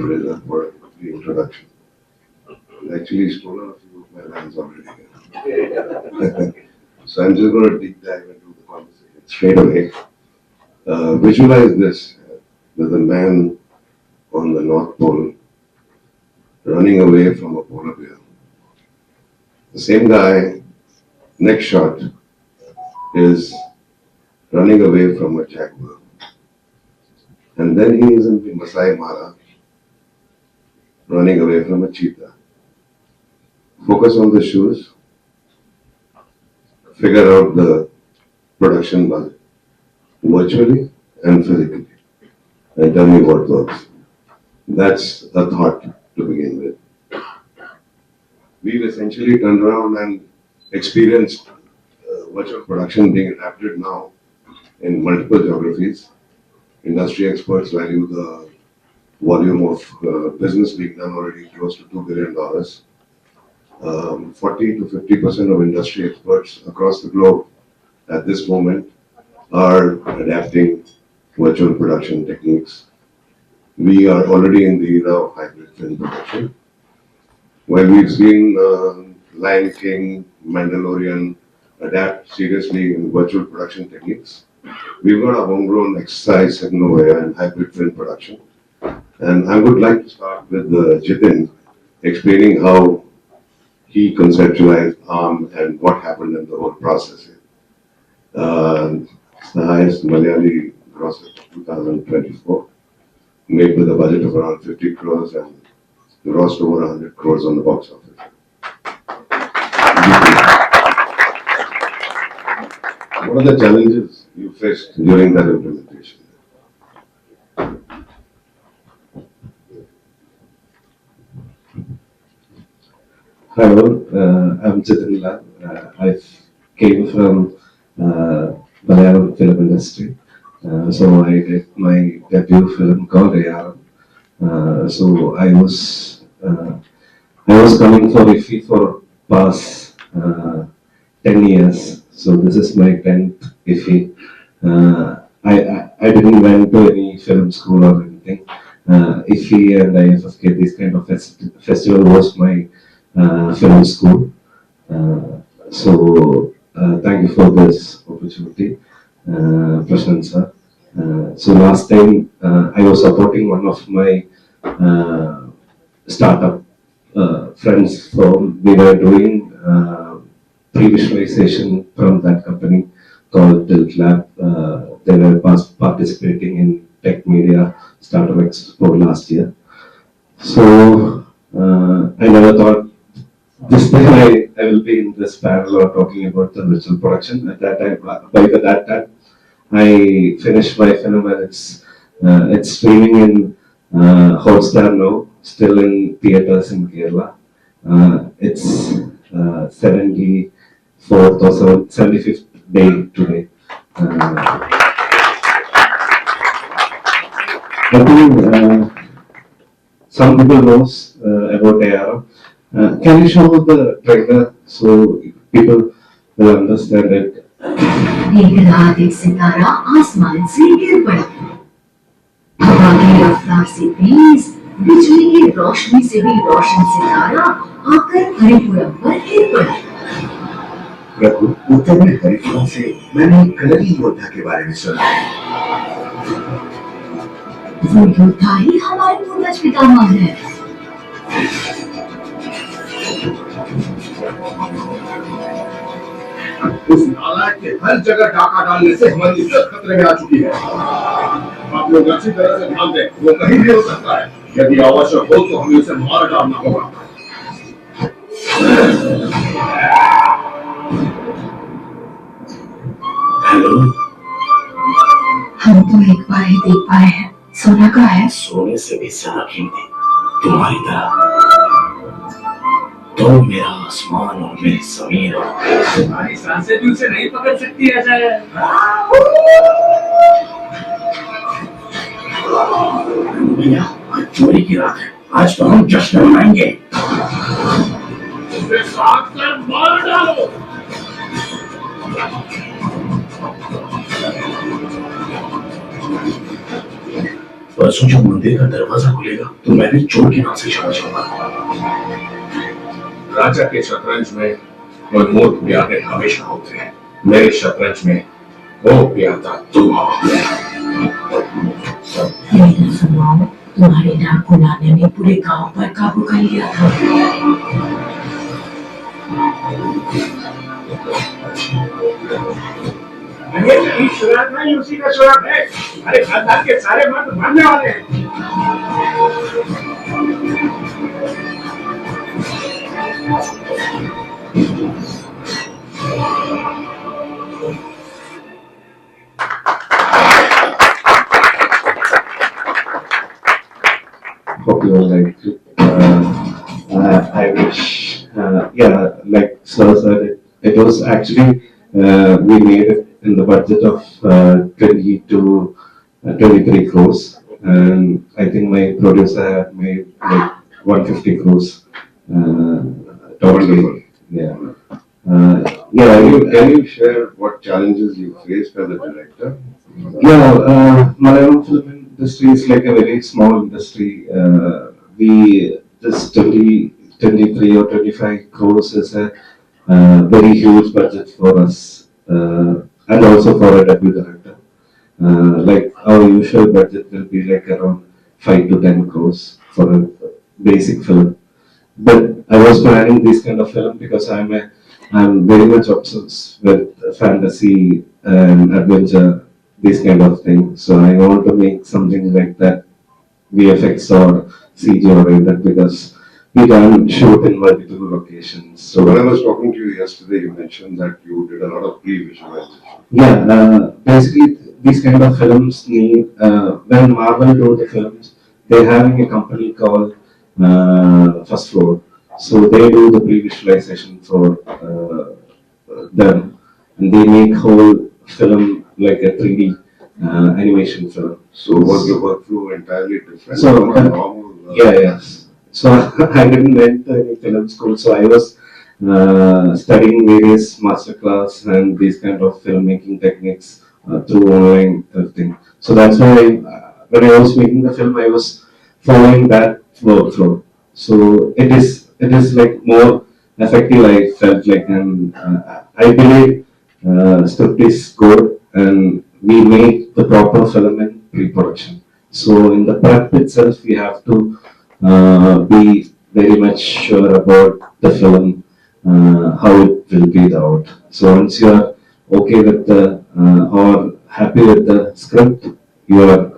Reza for the introduction. Actually, stolen a few of my lines already. So I'm just going to deep dive into the conversation straight away. Visualize this with a man on the North Pole running away from a polar bear. The same guy, next shot, is running away from a jaguar. And then he is in the Masai Mara running away from a cheetah. Focus on the shoes, figure out the production budget, virtually and physically, and tell me what works. That's a thought to begin with. We've essentially turned around and experienced virtual production being adapted now in multiple geographies. Industry experts value the volume of business being done already close to $2 billion. 40 to 50% of industry experts across the globe at this moment are adapting virtual production techniques. We are already in the era of hybrid film production. While we've seen Lion King, Mandalorian adapt seriously in virtual production techniques, we've got a homegrown exercise in Novaya in hybrid film production. And I would like to start with Jitin explaining how he conceptualized ARM and what happened in the whole process. It's the highest Malayali gross of 2024, made with a budget of around 50 crores and grossed over 100 crores on the box office. What are the challenges you faced during that implementation? Hello, I'm Jitin Lal. I came from Malayalam film industry. So I did my debut film called ARM. So I was coming for IFFI for past 10 years. So this is my 10th IFFI. I didn't went to any film school or anything. IFFI and IFFK, this kind of festival was my film school. So thank you for this opportunity, Prashant sir. So last time I was supporting one of my startup friends firm. We were doing pre-visualization from that company called Tilt Lab. They were participating in Tech Media Startup Expo last year. So I never thought this time I will be in this panel or talking about the virtual production. At that time, by that time, I finished my film and it's streaming in Hotstar now, still in theaters in Kerala. It's 74th or 75th day today. I think some people knows about ARM. Can you show the trailer so people will understand it? एक रात एक सितारा आसमान से गिर पड़ा। हवा की रफ्तार से तेज, बिजली की रोशनी से भी रोशन सितारा आकर हरिपुरम पर गिर पड़ा। प्रभु, उत्तर में हरिपुरम से मैंने एक कलरी योद्धा के बारे में सुना। वो योद्धा ही हमारे पूर्वज पितामह है। उस नालायक के हर जगह डाका डालने से हमारी इज्जत खतरे में आ चुकी है। आप लोग अच्छी तरह से ध्यान दें, वो कहीं भी हो सकता है। यदि आवश्यक हो तो हमें उसे मार डालना होगा। हेलो, हम तो एक बार ही देख पाए हैं। सोना का है? सोने से भी ज्यादा कीमती तुम्हारी तरह। तो मेरा आसमान और मेरी जमीन हो। तुम्हारी सांसें भी उसे नहीं पकड़ सकती अजय। भैया, आज चोरी की रात है। आज तो हम जश्न मनाएंगे। उसे साथ कर मार डालो। परसों जब मंदिर का दरवाजा खुलेगा तो मैं भी चोर के नाम से चला जाऊंगा। राजा के शतरंज में उन्मूर्त प्यादे हमेशा होते हैं, मेरे शतरंज में वो प्यादा तू हो। मेरा सुनाओ, तुम्हारे डाकू नाने ने पूरे गांव पर काबू कर लिया था। नहीं, शुरुआत नहीं, उसी का शुरुआत है। अरे खानदान के सारे मर्द मानने वाले हैं। Hope you all liked it. I wish, like Sir said, it was actually, we made it in the budget of 20 to 23 crores. And I think my producer had made like 150 crores. Totally. Yeah. Can you share what challenges you faced as a director? Malayalam film industry is like a very small industry. We just 23 or 25 crores is a very huge budget for us, and also for a debut director. Like our usual budget will be like around 5 to 10 crores for a basic film. But I was planning this kind of film because I'm very much obsessed with fantasy and adventure, this kind of thing. So I want to make something like that, VFX or CG oriented, because we can shoot in multiple locations. So when I was talking to you yesterday, you mentioned that you did a lot of pre-visualization. Basically these kind of films need, when Marvel do the films, they're having a company called First Floor. So they do the pre-visualization for them, and they make whole film like a 3D animation film. So was the workflow entirely different So, from a normal? Yes. So I didn't went to any film school. So I was studying various masterclass and these kind of filmmaking techniques through online thing. So that's why when I was making the film, I was following that workflow. So it is like more effective. I felt like, and I believe script is good, and we make the proper film in pre-production. So in the prep itself, we have to be very much sure about the film, how it will be out. So once you are okay with the or happy with the script, you are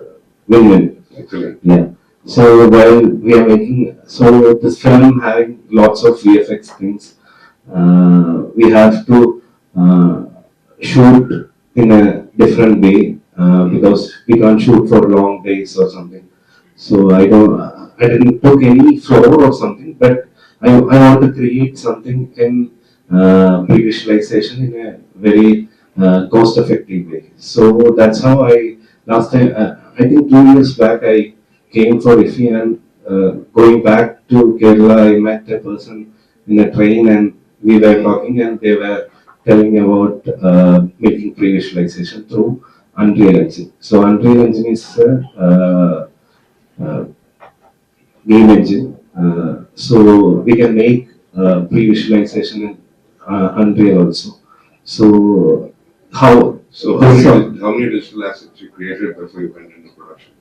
win-win. Excellent. Yeah. So while we are making, so this film having lots of VFX things, we have to shoot in a different way because we can't shoot for long days or something. So I didn't took any floor or something, but I want to create something in pre-visualization in a very cost-effective way. So that's how last time, I think 2 years back, I came for IFI, and going back to Kerala, I met a person in a train, and we were talking, and they were telling about making pre-visualization through Unreal Engine. So Unreal Engine is uh, game engine. So we can make pre-visualization in Unreal also. So how? So how many digital assets you created before you went into production?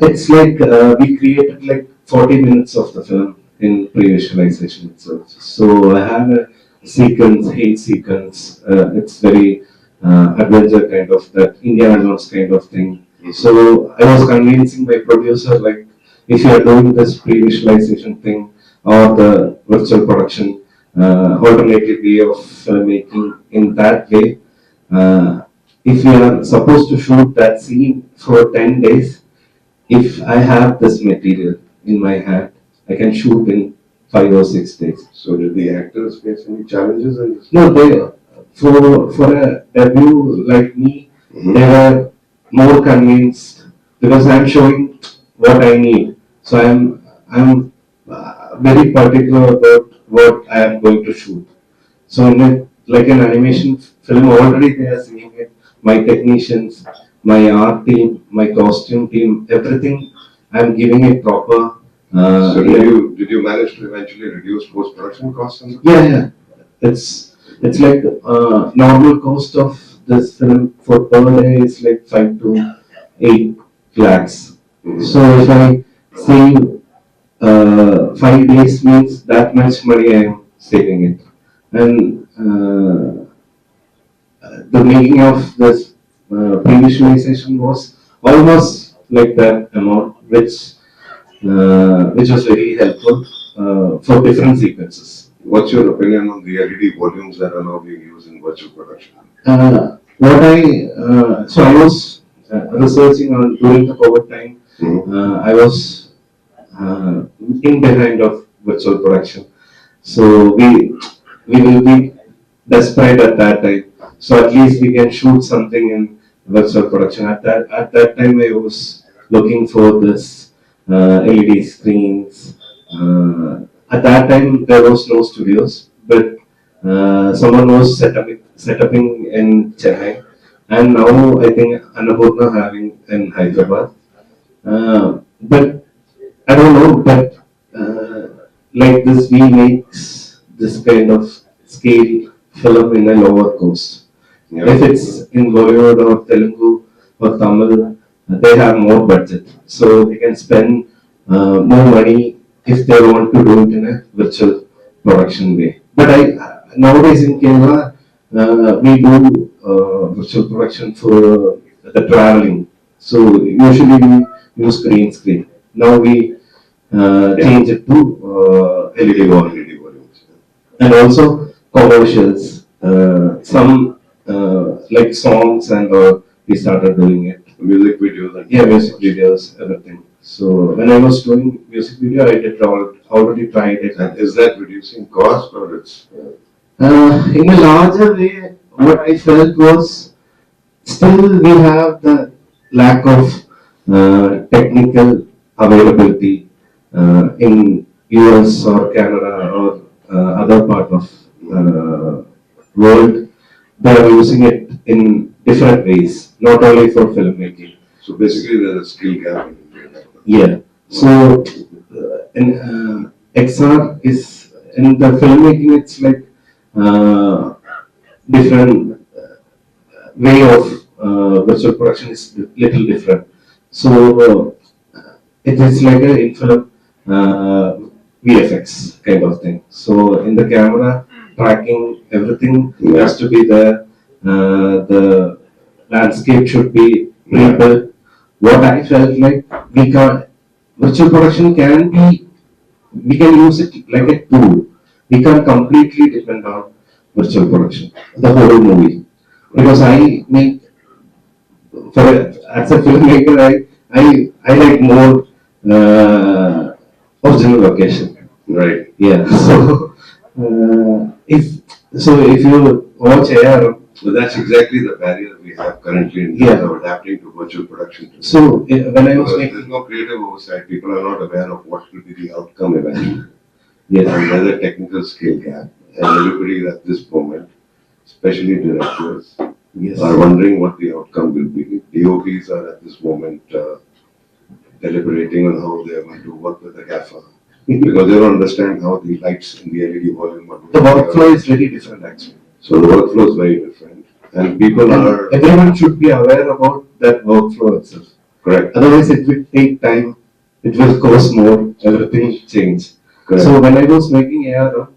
It's like we created like 40 minutes of the film in pre-visualization itself. So I have a sequence, hate sequence. It's very adventure kind of, that Indiana Jones kind of thing. So I was convincing my producer, like, if you are doing this pre-visualization thing or the virtual production, alternative way of filmmaking in that way, if you are supposed to shoot that scene for 10 days, if I have this material in my hand, I can shoot in 5 or 6 days. So did the actors face any challenges in this? No, they for a debut like me, they were more convinced because I'm showing what I need. So I'm very particular about what I am going to shoot. So in like an animation film, already they are seeing it. My technicians, my art team, my costume team, everything. I'm giving it proper. So Yeah. did you manage to eventually reduce post-production costs on the Yeah. It's like normal cost of this film for per day is like 5 to 8 lakhs. So if I save 5 days means that much money I am saving it, and the making of this pre-visualization was almost like that amount, which was very helpful for different sequences. What's your opinion on the LED volumes that are now being used in virtual production? So I was researching on during the COVID time. I was in behind of virtual production. So we will be desperate at that time. So at least we can shoot something in virtual production. At that time I was looking for this LED screens. At that time there was no studios, but someone was setting in Chennai, and now I think Annapurna having in Hyderabad. But I don't know, but like this, we makes this kind of scale film in a lower cost. Yeah. If it's in Bollywood or Telugu or Tamil, they have more budget, so they can spend more money if they want to do it in a virtual production way. But nowadays in Kerala, we do virtual production for the traveling. So usually we use green screen. Now we change it to LED volumes, and also commercials. Some like songs and we started doing it. Music videos and Yeah, music videos, everything. So when I was doing music video, I did already tried it. And is that reducing cost or it's In a larger way, what I felt was still we have the lack of technical availability in US or Canada or other part of world. They are using it in different ways, not only for filmmaking. so basically there's a skill gap in India? Yeah. So in XR is in the filmmaking. It's like different way of virtual production is little different. So it is like a in film VFX kind of thing. So in the camera tracking, everything has to be there. The landscape should be rebuilt. What I felt like we can virtual production can be, we can use it like a tool. We can't completely depend on virtual production, the whole movie. Because I make, as a filmmaker, I like more original location. Right. Yeah. So if you watch AR, So that's exactly the barrier we have currently in terms of adapting to virtual production. so when I was Because making, there's no creative oversight, people are not aware of what will be the outcome eventually. yes, And there's a technical skill gap. And everybody at this moment, especially directors, yes, are wondering what the outcome will be. DOPs are at this moment deliberating on how they are going to work with the gaffer. Because they don't understand how the lights in the LED volume are the workflow is very different actually. So the workflow is very different. And people And are everyone should be aware about that workflow itself. correct. Otherwise, it will take time. It will cost more. Everything change. Correct. So when I was making AR,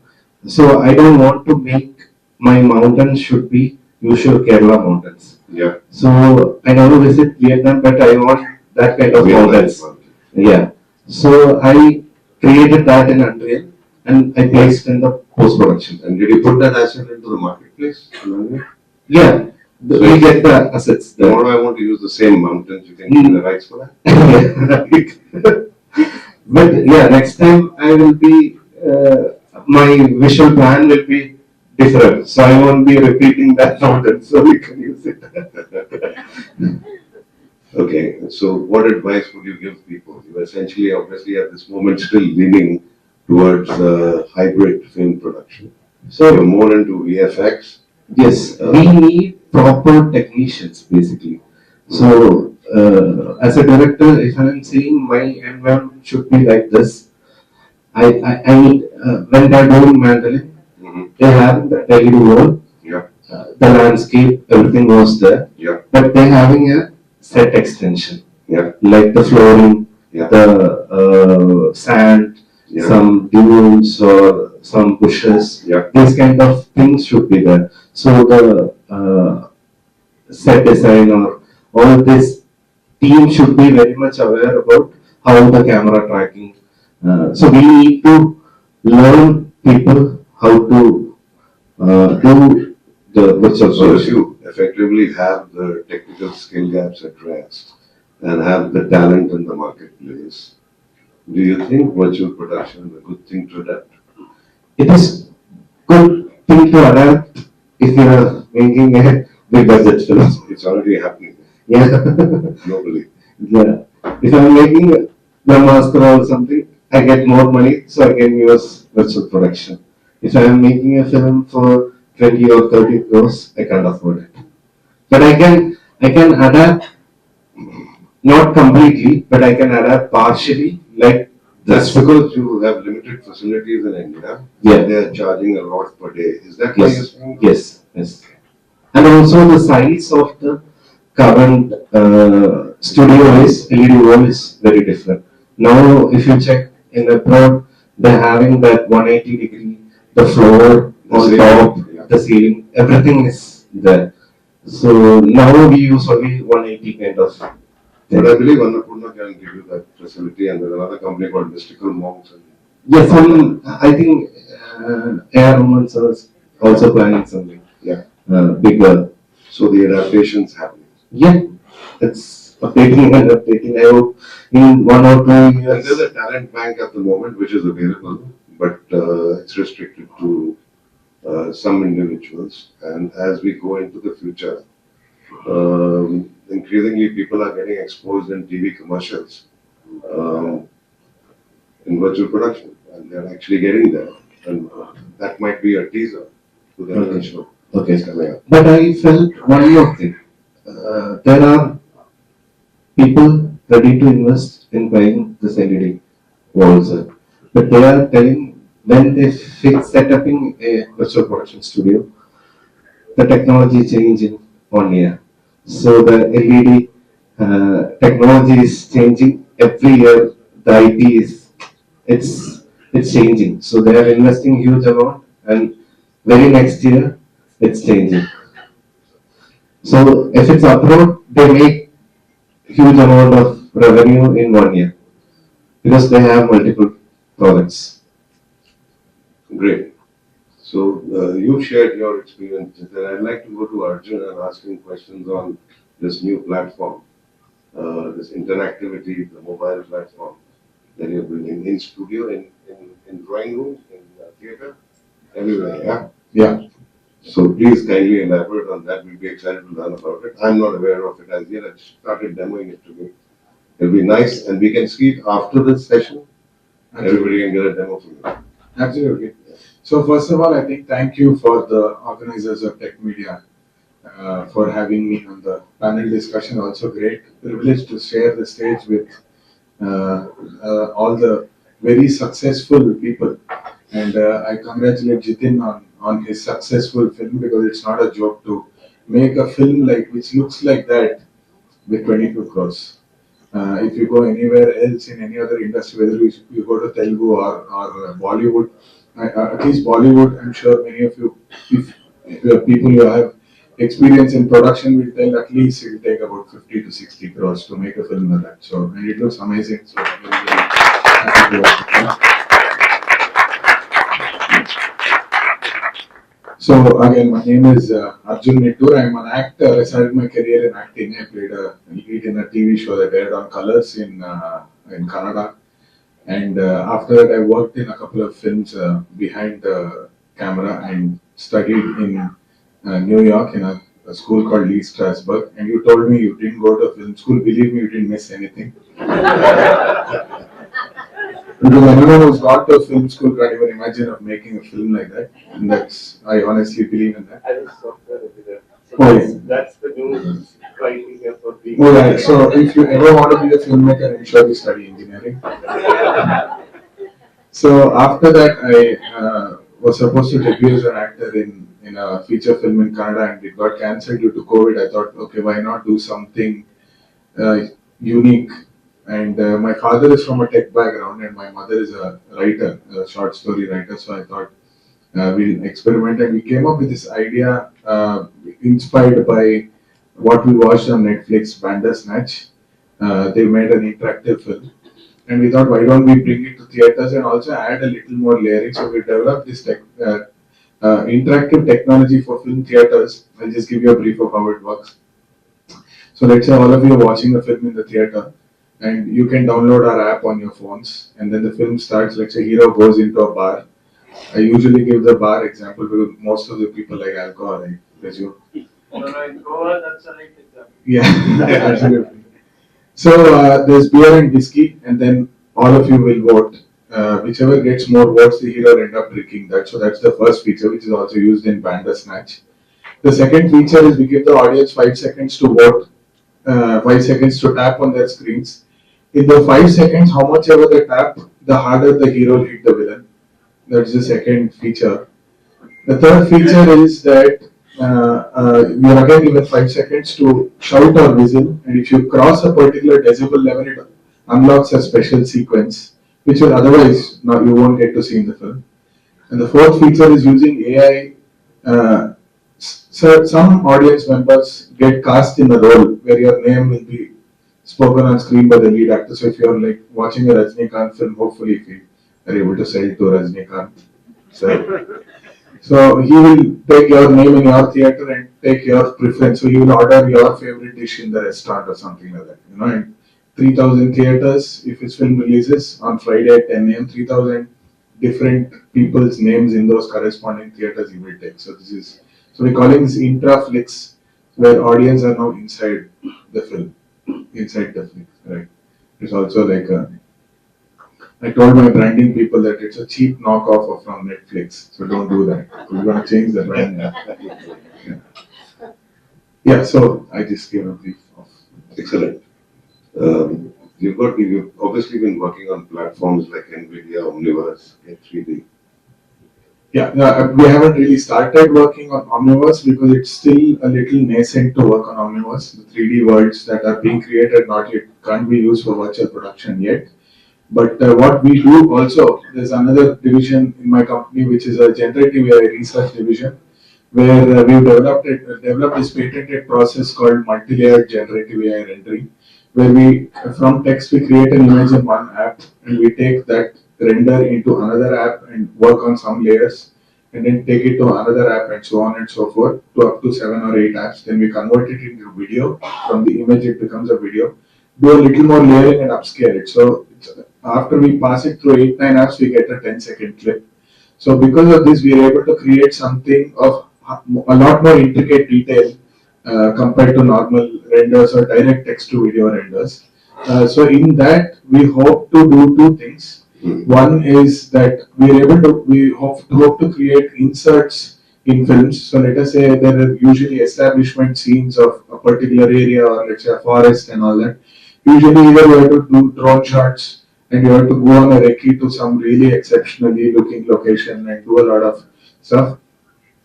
so I don't want to make my mountains should be usual Kerala mountains. Yeah. So I never visit Vietnam, but I want that kind of Vietnam mountains. is one. Yeah. So I created that in Unreal and I placed in the post production. And did you put that asset into the marketplace? Yeah. We get the assets there. Tomorrow I want to use the same mountains. You can give me the rights for that. But yeah, next time I will be, my visual plan will be different. So I won't be repeating that mountain, so we can use it. Okay, so what advice would you give people? You essentially, obviously, at this moment, still leaning towards hybrid film production. So you're more into VFX. Yes, we need proper technicians basically. So, as a director, if I'm saying my environment should be like this, I need, when they're doing mandolin, they have the LED wall, Yeah, the landscape, everything was there, yeah, but they're having a set extension, yeah, like the flooring, yeah, the sand, yeah, some dunes or some bushes, yeah, these kind of things should be there. So the set design or all this team should be very much aware about how the camera tracking. So we need to learn people how to do the virtual So if solution. you effectively have the technical skill gaps addressed and have the talent in the marketplace, do you think virtual production is a good thing to adapt? It is good thing to adapt if you are making a big budget film. It's already happening Yeah. globally. Yeah. If I'm making the master or something, I get more money, so I can use virtual production. If I'm making a film for 20 or 30 crores, I can't afford it. But I can adapt not completely, but I can adapt partially, like That's this. because you have limited facilities in India. Yeah. They are charging a lot per day. Is that why you're Yes, saying? yes, yes. And also the size of the current studio is LED wall is very different. Now, if you check in abroad, they're having that 180-degree, the floor The on ceiling, top, yeah. the ceiling, everything is there. So now we use only 180 kind of But I thing. believe Annapurna can give you that facility, and there's another company called Mystical Monks. And Yes, I think Air Romans are also planning something yeah, bigger. so the adaptation's happening. Yeah, it's updating and updating. I hope in 1 or 2 And years. there's a talent bank at the moment which is available, but it's restricted to some individuals. And as we go into the future, increasingly people are getting exposed in TV commercials um, in virtual production, and they're actually getting there. And that might be a teaser to the Okay. next show. Okay. That's coming up. But I felt one more thing. There are people ready to invest in buying this LED walls, but they are telling when they set up in a virtual production studio, the technology change in 1 year. So the LED technology is changing every year. The IT is it's it's changing. So they are investing huge amount, and very next year it's changing. So if it's abroad, they make huge amount of revenue in 1 year because they have multiple products. Great. So you shared your experiences, and I'd like to go to Arjun and ask him questions on this new platform, this interactivity, the mobile platform that you're building in studio, in drawing rooms, in theater, everywhere. Yeah. Yeah. So please kindly elaborate on that. We'll be excited to learn about it. I'm not aware of it as yet. I started demoing it to me. It'll be nice, and we can see it after this session. Everybody can get a demo from you. Absolutely. So first of all, I think thank you for the organizers of Tech Media for having me on the panel discussion. Also great privilege to share the stage with all the very successful people. And I congratulate Jitin on his successful film because it's not a joke to make a film like which looks like that with 22 crores. If you go anywhere else in any other industry, whether you go to Telugu or Bollywood, at least Bollywood, I'm sure many of you, if people you have experience in production will tell at least it will take about 50 to 60 crores to make a film like that. So, and it looks amazing. So, I'm very, very happy to work with you. So again, my name is Arjun Nittur. I'm an actor. I started my career in acting. I played a lead in a TV show that aired on Colors in Kannada. And after that, I worked in a couple of films behind the camera and studied in New York in a school called Lee Strasberg. And you told me you didn't go to film school. Believe me, you didn't miss anything. Because anyone who's gone to film school can't even imagine of making a film like that. And that's, I honestly believe in that. I was software editor. So Oh, that's the new criteria for being? Oh, yeah. So if you ever want to be a filmmaker, ensure you study engineering. So after that, I was supposed to debut as an actor in a feature film in Canada, and it got cancelled due to COVID. I thought, okay, why not do something uh, unique? And my father is from a tech background, and my mother is a writer, a short story writer. So I thought we'll experiment, and we came up with this idea inspired by what we watched on Netflix, Bandersnatch. They made an interactive film, and we thought, why don't we bring it to theaters and also add a little more layering? So we developed this interactive technology for film theaters. I'll just give you a brief of how it works. So let's say all of you are watching a film in the theater, and you can download our app on your phones, and then the film starts. Let's say hero goes into a bar. I usually give the bar example because most of the people like alcohol, I presume. No, in Goa, that's the right example. Yeah, absolutely. So there's beer and whiskey, and then all of you will vote. Whichever gets more votes, the hero end up drinking that. So that's the first feature, which is also used in Bandersnatch. The second feature is we give the audience 5 seconds to vote, 5 seconds to tap on their screens. In the 5 seconds, how much ever they tap, the harder the hero will hit the villain. That's the second feature. The third feature is that you are again given 5 seconds to shout or whistle, and if you cross a particular decibel level, it unlocks a special sequence, which will otherwise not, you won't get to see in the film. And the fourth feature is using AI. So some audience members get cast in a role where your name will be spoken on screen by the lead actor. So if you're like watching a Rajnikant film, hopefully if you are able to sell to Rajnikant, so he will take your name in your theater and take your preference. So he will order your favorite dish in the restaurant or something like that. You know, and 3,000 theaters, if his film releases on Friday at 10 a.m., 3,000 different people's names in those corresponding theaters he will take. So this is, so we're calling this intraflix, where audience are now inside the film, inside the flick, right? It's also like a, I told my branding people that it's a cheap knockoff of from Netflix, so don't do that. We're going to change the brand. Yeah, so I just gave a brief of. Excellent. You've obviously been working on platforms like NVIDIA, Omniverse, H3D. Yeah, we haven't really started working on Omniverse because it's still a little nascent to work on Omniverse. The 3D worlds that are being created not yet can't be used for virtual production yet. But what we do also, there's another division in my company which is a generative AI research division, where we've developed this patented process called multi-layered generative AI rendering, where we from text we create an image in one app and we take that render into another app and work on some layers, and then take it to another app and so on and so forth to up to 7 or 8 apps. Then we convert it into video. From the image, it becomes a video. Do a little more layering and upscale it. So after we pass it through 8, 9 apps, we get a 10-second clip. So because of this, we are able to create something of a lot more intricate detail compared to normal renders or direct text to video renders. So in that, we hope to do two things. One is that we hope to create inserts in films. So let us say there are usually establishment scenes of a particular area, or let's say a forest and all that. Usually either you have to do drone shots and you have to go on a recce to some really exceptionally looking location and do a lot of stuff.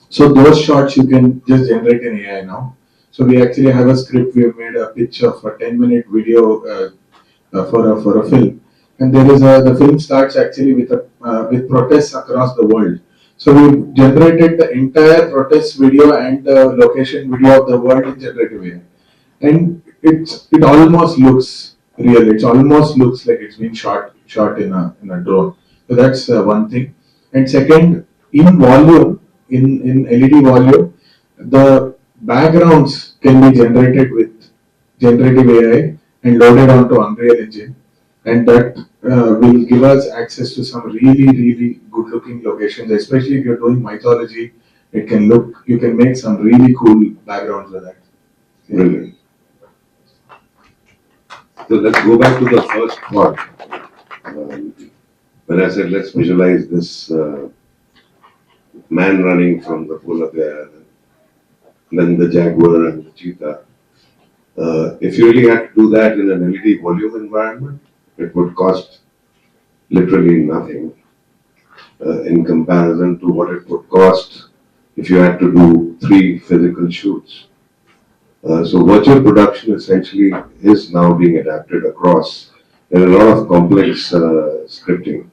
So those shots you can just generate in AI now. So we actually have a script. We have made a pitch of a 10-minute video for a film, and there is the film starts actually with protests across the world. So we generated the entire protest video and the location video of the world in generative AI, and it almost looks real. It almost looks like it's been shot in a drone. So that's one thing. And second, in volume, in LED volume, the backgrounds can be generated with generative AI and loaded onto Unreal Engine, and that will give us access to some really good looking locations. Especially if you're doing mythology, it can look. You can make some really cool backgrounds with that. Brilliant. So let's go back to the first part. When I said let's visualize this man running from the polar bear, then the jaguar and the cheetah. If you really had to do that in an LED volume environment, it would cost literally nothing in comparison to what it would cost if you had to do 3 physical shoots. So virtual production essentially is now being adapted across in a lot of complex scripting.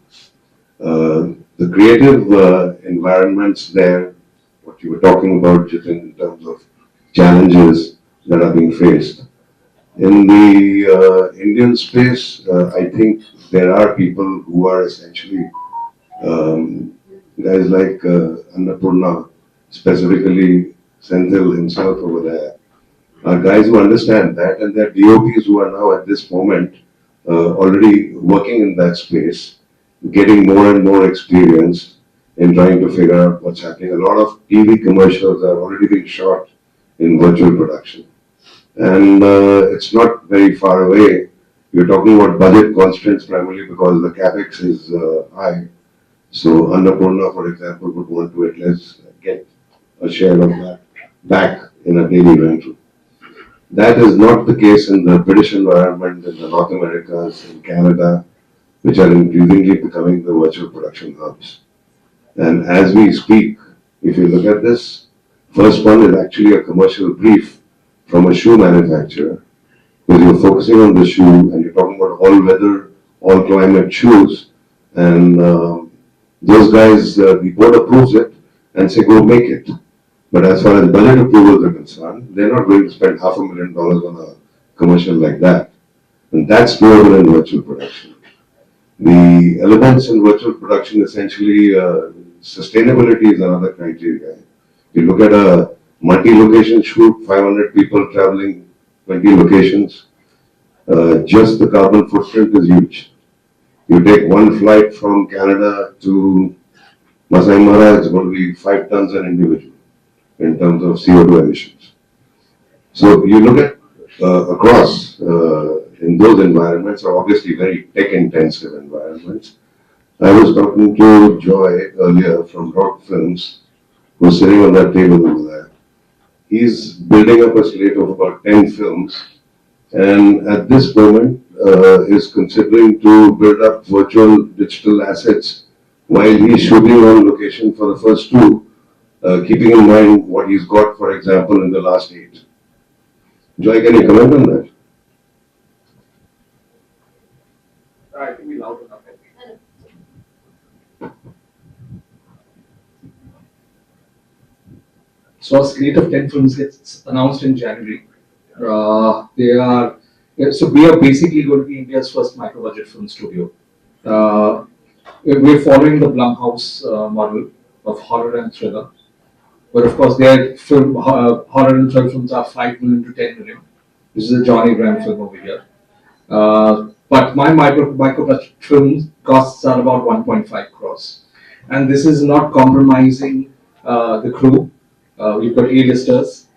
The creative environments there, what you were talking about, Jitin, in terms of challenges that are being faced. In the Indian space, I think there are people who are essentially guys like Annapurna, specifically Senthil himself over there, are guys who understand that, and they're DOPs who are now at this moment already working in that space, getting more and more experience in trying to figure out what's happening. A lot of TV commercials are already being shot in virtual production, and it's not very far away. You're talking about budget constraints primarily because the capex is high. So Annapurna, for example, would want to at least get a share of that back in a daily rental. That is not the case in the British environment, in the North Americas, in Canada, which are increasingly becoming the virtual production hubs. And as we speak, if you look at this, first one is actually a commercial brief from a shoe manufacturer, because you're focusing on the shoe and you're talking about all weather, all climate shoes, and those guys, the board approves it and say go make it. But as far as budget approvals are concerned, they're not going to spend $500,000 on a commercial like that. And that's doable in virtual production. The elements in virtual production essentially, sustainability is another criteria. If you look at a multi-location shoot, 500 people traveling 20 locations, just the carbon footprint is huge. You take one flight from Canada to Masai Mara, it's going to be 5 tons an individual in terms of CO2 emissions. So you look at across in those environments are obviously very tech-intensive environments. I was talking to Joy earlier from Rock Films, who's sitting on that table over there. He's building up a slate of about 10 films, and at this moment is considering to build up virtual digital assets while he's shooting on location for the first 2, keeping in mind what he's got, for example, in the last 8. Joy, can you comment on that? I think we loud enough. So a slate of 10 films gets announced in January. So we are basically going to be India's first micro-budget film studio. We're following the Blumhouse model of horror and thriller. But of course, their horror and thriller films are 5 million to 10 million. This is a John Abraham film over here. But my micro-budget films costs are about 1.5 crores. And this is not compromising the crew. We've got A-listers.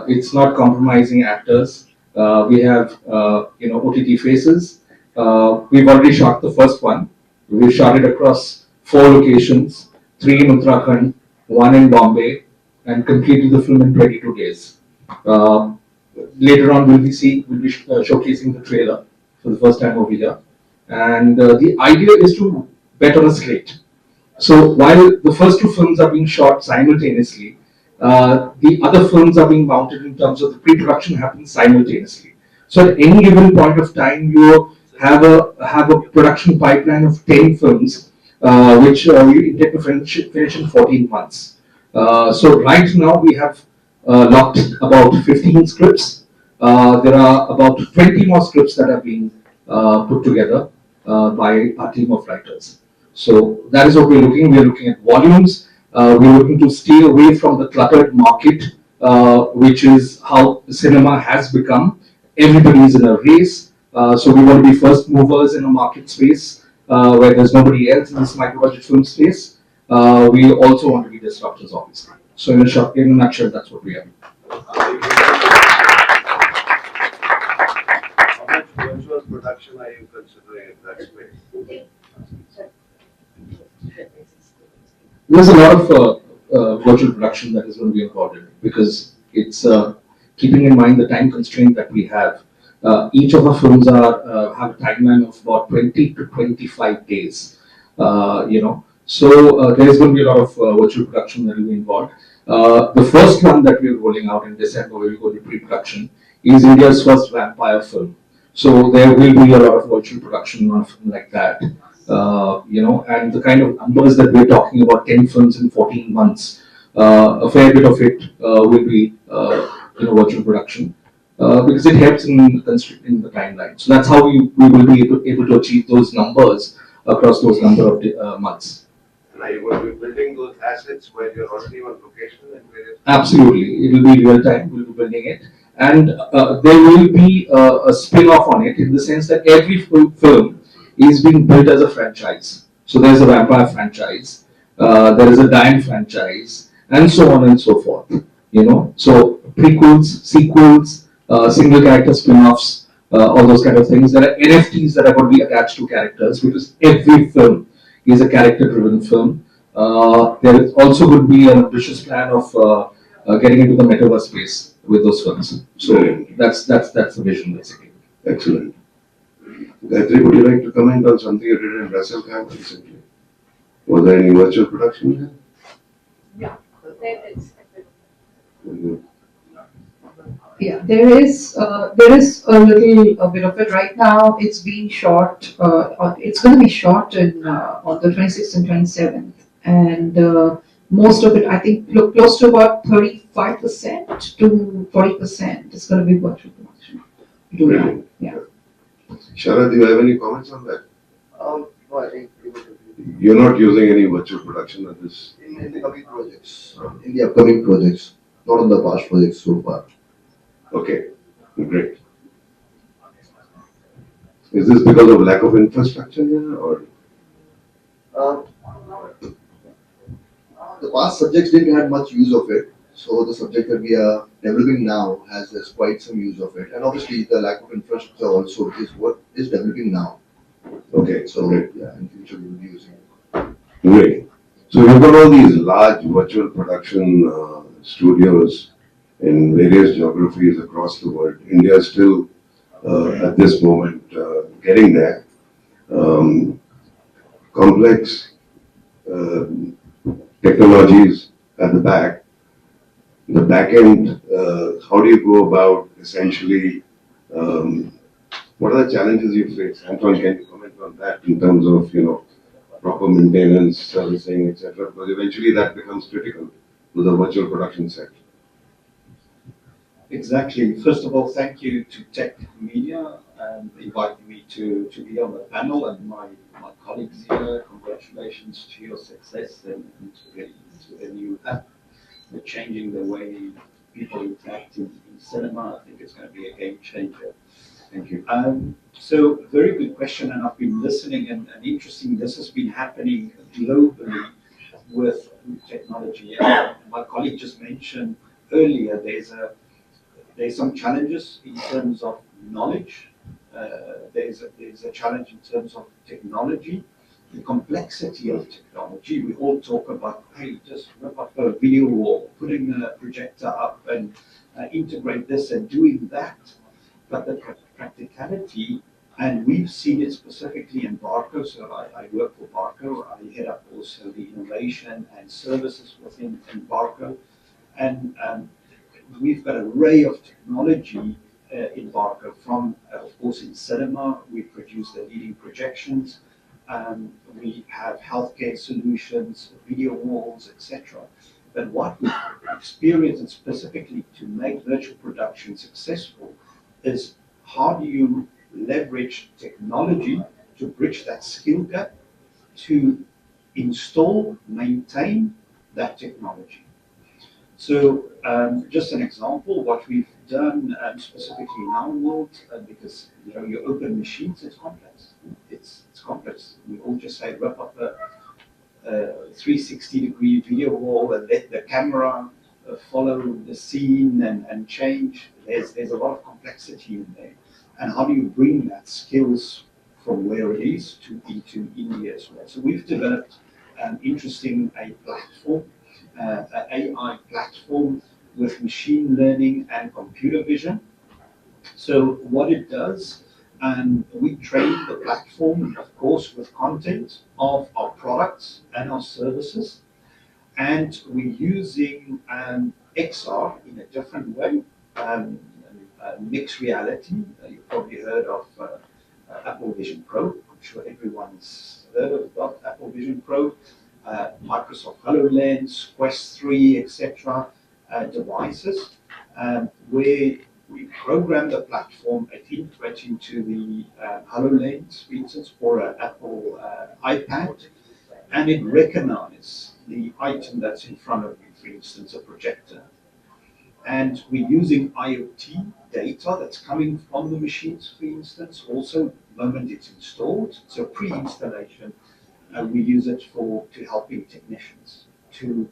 It's not compromising actors. We have OTT faces. We've already shot the first one. We've shot it across 4 locations, 3 in Uttarakhand, 1 in Bombay, and completed the film in 22 days. Later on, we'll be showcasing the trailer for the first time over here. And the idea is to bet on a slate. So while the first 2 films are being shot simultaneously, the other films are being mounted in terms of the pre-production happens simultaneously. So at any given point of time, you have a production pipeline of 10 films, which you intend to finish in 14 months. So right now we have locked about 15 scripts. There are about 20 more scripts that are being put together by our team of writers. So that is what we're looking. We're looking at volumes. We're looking to stay away from the cluttered market, which is how cinema has become. Everybody is in a race. So we want to be first movers in a market space where there's nobody else in this micro-budget film space. We also want to be disruptors, obviously. So in a nutshell, that's what we are. How much virtual production are you considering in that space? There's a lot of virtual production that is going to be involved because it's keeping in mind the time constraint that we have, each of our films have a timeline of about 20 to 25 days. There's going to be a lot of virtual production that will be involved. The first one that we're rolling out in December, where we go to pre-production, is India's first vampire film. So there will be a lot of virtual production on a film like that. And the kind of numbers that we're talking about, 10 films in 14 months, a fair bit of it will be virtual production. Because it helps in constricting the timeline. So that's how we will be able to achieve those numbers across those number of months. And are you going to be building those assets where you're already on location and various? Absolutely, it will be real time. We'll be building it, and there will be a spin-off on it in the sense that every film is being built as a franchise. So there's a vampire franchise, there is a Diane franchise, and so on and so forth. So prequels, sequels, single character spin-offs, all those kind of things. There are NFTs that are going to be attached to characters because every film is a character-driven film. There is also going to be an ambitious plan of getting into the metaverse space with those films. So that's the vision basically. Excellent. Gayatri, would you like to comment on something you did in Russell Camp recently? Was there any virtual production there? Yeah, there is. Mhm. Yeah, there is a little bit of it right now. It's being shot. It's going to be shot on the 26th and 27th, and most of it, I think, close to about 35% to 40% is going to be virtual production. Brilliant. Yeah. Sharad, do you have any comments on that? No, I think You're not using any virtual production at this? in the coming projects, in the upcoming projects, not on the past projects so far. Okay, great. Is this because of lack of infrastructure here or? Uh, the past subjects didn't have much use of it, so the subject that we are developing now has quite some use of it, and obviously the lack of infrastructure also is what is developing now. Okay, So great. yeah, in future we will be using it. Great. So you've got all these large virtual production studios in various geographies across the world. India is still at this moment getting there. Complex technologies at the back. The back end, how do you go about essentially, what are the challenges you face? Anton, can you comment on that in terms of, proper maintenance, servicing, etc.? Because eventually that becomes critical to the virtual production sector. Exactly. First of all, thank you to Tech Media inviting me to be on the panel, and my colleagues here. Congratulations to your success and to the new app. They're changing the way people interact in cinema. I think it's going to be a game changer. Thank you. So very good question, and I've been listening, and interesting. This has been happening globally with technology. My colleague just mentioned earlier there's some challenges in terms of knowledge. There's a challenge in terms of technology, the complexity of technology. We all talk about, hey, just rip up a video wall, putting a projector up and integrate this and doing that. But the practicality, and we've seen it specifically in Barco, so I work for Barco, I head up also the innovation and services within Barco, and we've got an array of technology in Barco from, of course, in cinema, we produce the leading projections, we have healthcare solutions, video walls, etc. But what we've experienced, and specifically to make virtual production successful, is how do you leverage technology to bridge that skill gap to install, maintain that technology. So just an example, what we've done specifically in our world, because you open machines, it's complex. It's complex. We all just say rip up a 360-degree video wall and let the camera follow the scene and change. There's a lot of complexity in there. And how do you bring that skills from where it is into India as well? So we've developed an interesting platform, an AI platform with machine learning and computer vision. So what it does, we train the platform, of course, with content of our products and our services, and we're using XR in a different way, um, mixed reality. You've probably heard of Apple Vision Pro. I'm sure everyone's heard about Apple Vision Pro, Microsoft HoloLens, Quest 3, etc. Devices, where we program the platform, it integrates into the HoloLens, for instance, or an Apple iPad, and it recognizes the item that's in front of you, for instance, a projector. And we're using IoT data that's coming from the machines, for instance, also the moment it's installed, so pre-installation, we use it to helping technicians to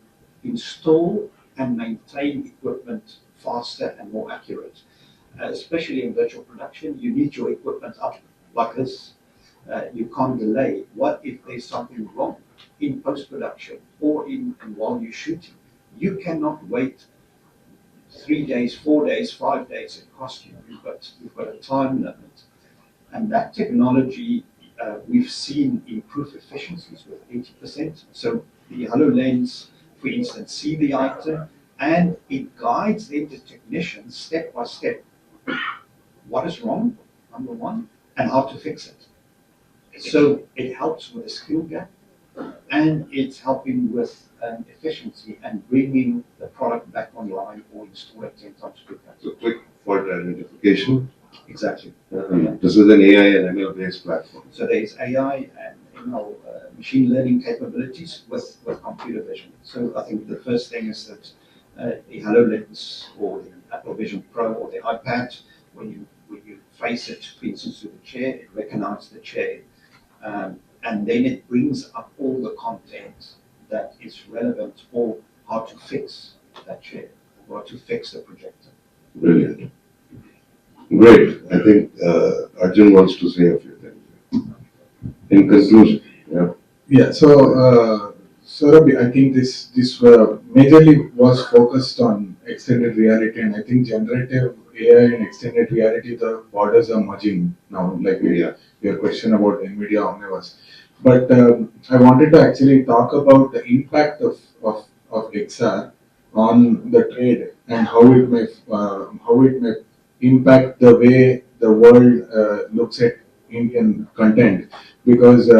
install and maintain equipment faster and more accurate. Especially in virtual production, you need your equipment up like this. You can't delay. What if there's something wrong in post-production or and while you're shooting? You cannot wait 3 days, 4 days, 5 days. It costs you. You've got a time limit, and that technology we've seen improve efficiencies with 80%. So the HoloLens, for instance, see the item and it guides them, the technicians, step by step. What is wrong, number one, and how to fix it. So it helps with the skill gap, and it's helping with efficiency and bringing the product back online or install it 10 times quicker. So quick fault identification. Exactly. This is an AI and ML based platform. So there's AI and ML, machine learning capabilities with computer vision. So I think the first thing is that the HoloLens or the Apple Vision Pro or the iPad, when you face it, for instance, to the chair, it recognizes the chair, and then it brings up all the content that is relevant or how to fix that chair or to fix the projector. Brilliant. Great. I think Arjun wants to say a few things. In conclusion, yeah. Yeah, so Saurabh, I think this majorly was focused on extended reality, and I think generative AI and extended reality, the borders are merging now. Like your question about NVIDIA Omniverse, but I wanted to actually talk about the impact of XR on the trade and how it may impact the way the world looks at Indian content, because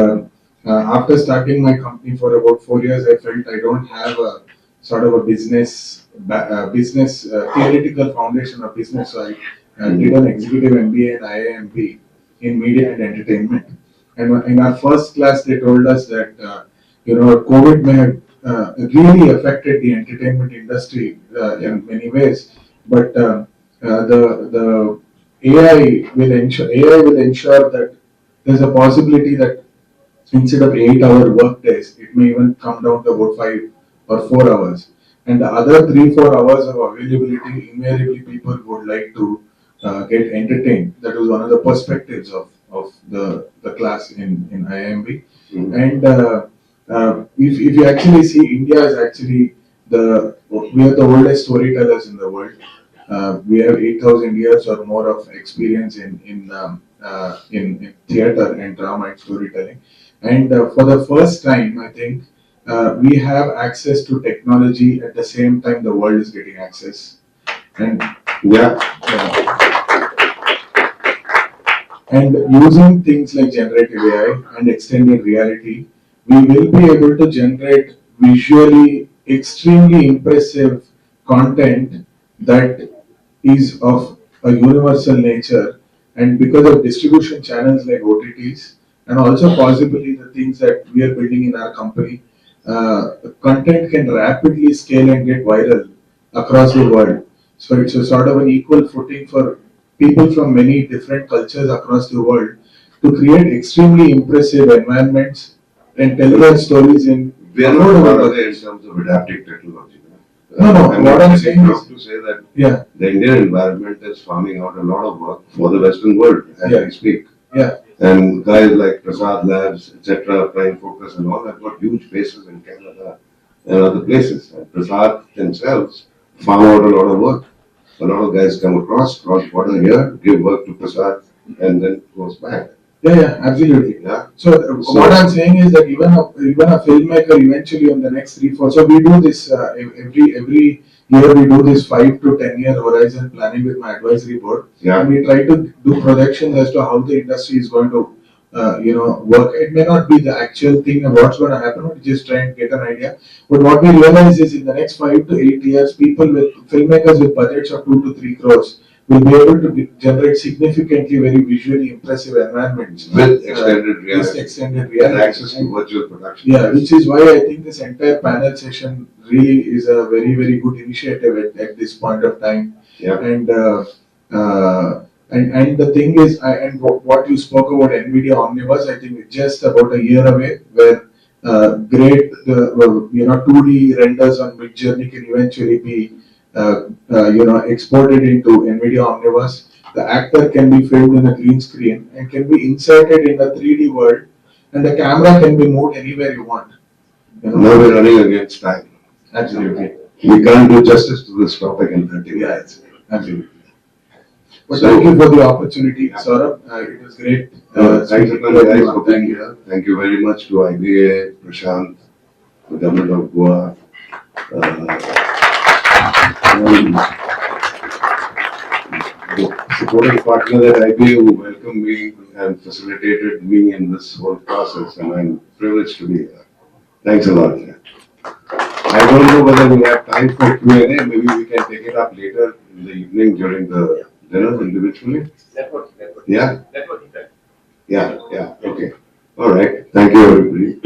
after starting my company for about 4 years, I felt I don't have a sort of a business theoretical foundation of business. So I did an executive MBA and IIMB in media and entertainment. And in our first class, they told us that COVID may have really affected the entertainment industry in many ways, but the AI will ensure that there's a possibility that instead of 8-hour work days, it may even come down to about 5 or 4 hours. And the other 3-4 hours of availability, invariably people would like to get entertained. That was one of the perspectives of the class in IIMB. Mm-hmm. And if you actually see, India is actually we are the oldest storytellers in the world. We have 8,000 years or more of experience in theater and drama and storytelling. And for the first time, I think we have access to technology at the same time the world is getting access. And yeah. And using things like generative AI and extended reality, we will be able to generate visually extremely impressive content that is of a universal nature, and because of distribution channels like OTTs and also possibly the things that we are building in our company, content can rapidly scale and get viral across the world. So it's a sort of an equal footing for people from many different cultures across the world to create extremely impressive environments and tell their stories in. We are not far away in terms of adapting technology. No, what I'm saying is to say that the Indian environment is farming out a lot of work for the Western world as we speak. Yeah. And guys like Prasad Labs, etc., Prime Focus and all have got huge bases in Canada and other places. And Prasad themselves farm out a lot of work. A lot of guys come across, cross border here, give work to Prasad, and then goes back. Yeah, absolutely. Yeah. So, what I'm saying is that even a filmmaker eventually on the next 3 4. So we do this every year. We do this 5 to 10 year horizon planning with my advisory board. Yeah. And we try to do projections as to how the industry is going to work. It may not be the actual thing of what's going to happen. We just try and get an idea. But what we realize is in the next 5 to 8 years, people with filmmakers with budgets of 2 to 3 crores will be able to generate significantly very visually impressive environments With extended reality. With extended And reality. access to virtual production. Yeah, which is why I think this entire panel session really is a very, very good initiative at this point of time. Yeah. And the thing is, what you spoke about NVIDIA Omnibus, I think it's just about a year away, where great 2D renders on Midjourney can eventually be exported into NVIDIA Omnibus. The actor can be filmed in a green screen and can be inserted in a 3D world, and the camera can be moved anywhere you want. Now we're running against time. Absolutely. We can't do justice to this topic in 30 minutes. Absolutely. But thank you for the opportunity, Saurabh. It was great. Thank you, speaking to guys, everyone. for being here. Thank you very much to IBA, Prashant, the government of Goa, the supporting partner at IBA who welcomed me and facilitated me in this whole process, and I'm privileged to be here. Thanks a lot. I don't know whether we have time for Q&A. Maybe we can take it up later in the evening during the dinner individually. Networking. Yeah? Networking time. Yeah, okay. All right. Thank you, everybody.